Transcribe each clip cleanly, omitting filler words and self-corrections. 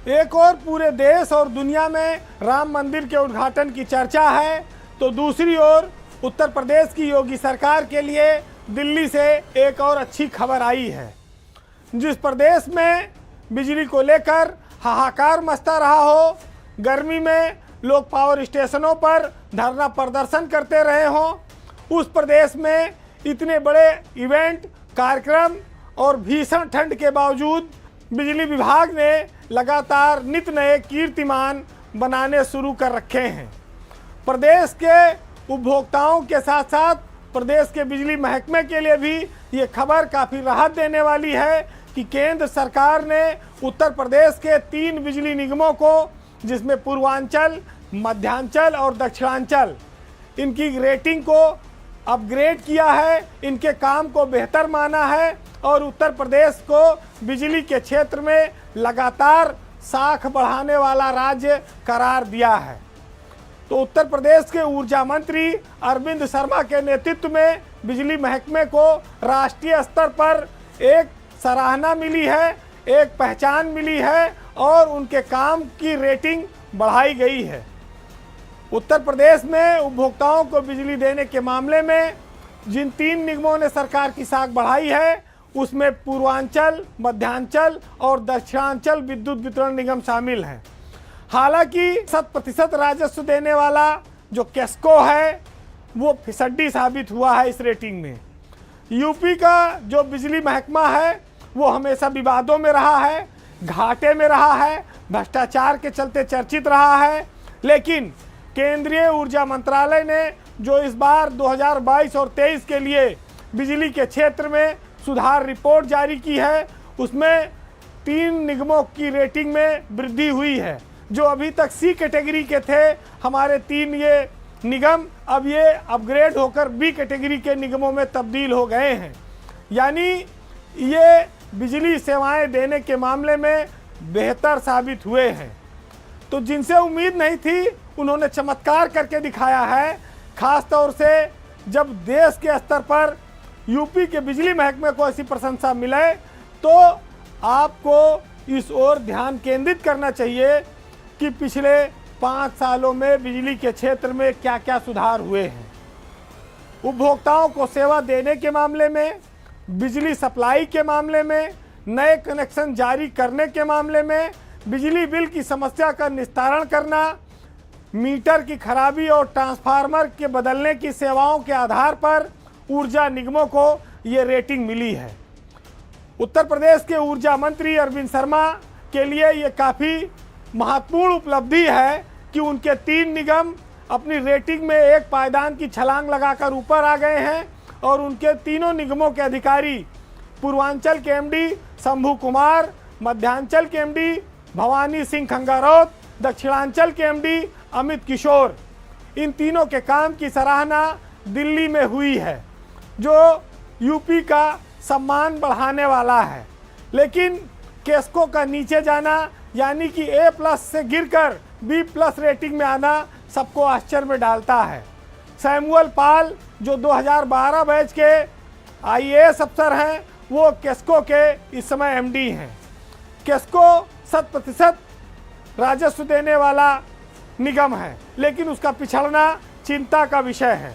एक और पूरे देश और दुनिया में राम मंदिर के उद्घाटन की चर्चा है, तो दूसरी ओर उत्तर प्रदेश की योगी सरकार के लिए दिल्ली से एक और अच्छी खबर आई है। जिस प्रदेश में बिजली को लेकर हाहाकार मचता रहा हो, गर्मी में लोग पावर स्टेशनों पर धरना प्रदर्शन करते रहे हों, उस प्रदेश में इतने बड़े इवेंट, कार्यक्रम और भीषण ठंड के बावजूद बिजली विभाग ने लगातार नित नए कीर्तिमान बनाने शुरू कर रखे हैं। प्रदेश के उपभोक्ताओं के साथ साथ प्रदेश के बिजली महकमे के लिए भी ये खबर काफ़ी राहत देने वाली है कि केंद्र सरकार ने उत्तर प्रदेश के 3 बिजली निगमों को, जिसमें पूर्वांचल, मध्यांचल और दक्षिणांचल, इनकी रेटिंग को अपग्रेड किया है, इनके काम को बेहतर माना है और उत्तर प्रदेश को बिजली के क्षेत्र में लगातार साख बढ़ाने वाला राज्य करार दिया है। तो उत्तर प्रदेश के ऊर्जा मंत्री अरविंद शर्मा के नेतृत्व में बिजली महकमे को राष्ट्रीय स्तर पर एक सराहना मिली है, एक पहचान मिली है और उनके काम की रेटिंग बढ़ाई गई है। उत्तर प्रदेश में उपभोक्ताओं को बिजली देने के मामले में जिन 3 निगमों ने सरकार की साख बढ़ाई है, उसमें पूर्वांचल, मध्यांचल और दक्षिणांचल विद्युत वितरण निगम शामिल हैं। हालांकि 100% राजस्व देने वाला जो केस्को है वो फिसड्डी साबित हुआ है इस रेटिंग में। यूपी का जो बिजली महकमा है वो हमेशा विवादों में रहा है, घाटे में रहा है, भ्रष्टाचार के चलते चर्चित रहा है, लेकिन केंद्रीय ऊर्जा मंत्रालय ने जो इस बार 2022 और 23 के लिए बिजली के क्षेत्र में सुधार रिपोर्ट जारी की है, उसमें 3 निगमों की रेटिंग में वृद्धि हुई है। जो अभी तक सी कैटेगरी के थे हमारे 3 ये निगम, अब ये अपग्रेड होकर बी कैटेगरी के निगमों में तब्दील हो गए हैं। यानी ये बिजली सेवाएं देने के मामले में बेहतर साबित हुए हैं। तो जिनसे उम्मीद नहीं थी उन्होंने चमत्कार करके दिखाया है। खास तौर से जब देश के स्तर पर यूपी के बिजली महकमे को ऐसी प्रशंसा मिले तो आपको इस ओर ध्यान केंद्रित करना चाहिए कि पिछले 5 सालों में बिजली के क्षेत्र में क्या क्या सुधार हुए हैं। उपभोक्ताओं को सेवा देने के मामले में, बिजली सप्लाई के मामले में, नए कनेक्शन जारी करने के मामले में, बिजली बिल की समस्या का निस्तारण करना, मीटर की खराबी और ट्रांसफार्मर के बदलने की सेवाओं के आधार पर ऊर्जा निगमों को ये रेटिंग मिली है। उत्तर प्रदेश के ऊर्जा मंत्री अरविंद शर्मा के लिए ये काफ़ी महत्वपूर्ण उपलब्धि है कि उनके 3 निगम अपनी रेटिंग में एक पायदान की छलांग लगाकर ऊपर आ गए हैं और उनके तीनों निगमों के अधिकारी, पूर्वांचल के एमडी शंभू कुमार, मध्यांचल के एमडी भवानी सिंह खंगारौत, दक्षिणांचल के एमडी अमित किशोर, इन तीनों के काम की सराहना दिल्ली में हुई है, जो यूपी का सम्मान बढ़ाने वाला है। लेकिन केस्को का नीचे जाना यानी कि A+ से गिरकर B+ रेटिंग में आना सबको आश्चर्य में डालता है। सैमुअल पाल जो 2012 बैच के IAS अफसर हैं, वो केस्को के इस समय MD हैं। केस्को 100% राजस्व देने वाला निगम है, लेकिन उसका पिछड़ना चिंता का विषय है।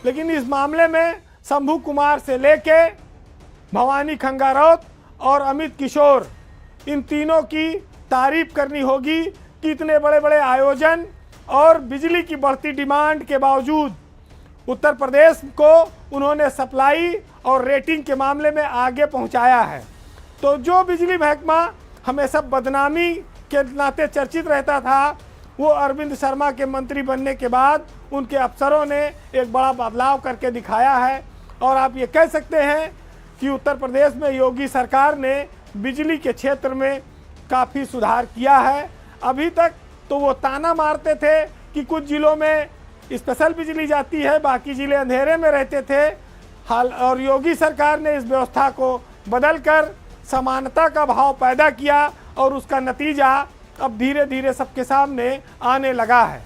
लेकिन इस मामले में शंभू कुमार से लेके भवानी खंगारौत और अमित किशोर, इन तीनों की तारीफ करनी होगी कि इतने बड़े बड़े आयोजन और बिजली की बढ़ती डिमांड के बावजूद उत्तर प्रदेश को उन्होंने सप्लाई और रेटिंग के मामले में आगे पहुंचाया है। तो जो बिजली महकमा हमेशा बदनामी के नाते चर्चित रहता था, वो अरविंद शर्मा के मंत्री बनने के बाद उनके अफसरों ने एक बड़ा बदलाव करके दिखाया है। और आप ये कह सकते हैं कि उत्तर प्रदेश में योगी सरकार ने बिजली के क्षेत्र में काफ़ी सुधार किया है। अभी तक तो वो ताना मारते थे कि कुछ ज़िलों में स्पेशल बिजली जाती है, बाकी ज़िले अंधेरे में रहते थे। और योगी सरकार ने इस व्यवस्था को बदलकर समानता का भाव पैदा किया और उसका नतीजा अब धीरे धीरे सबके सामने आने लगा है।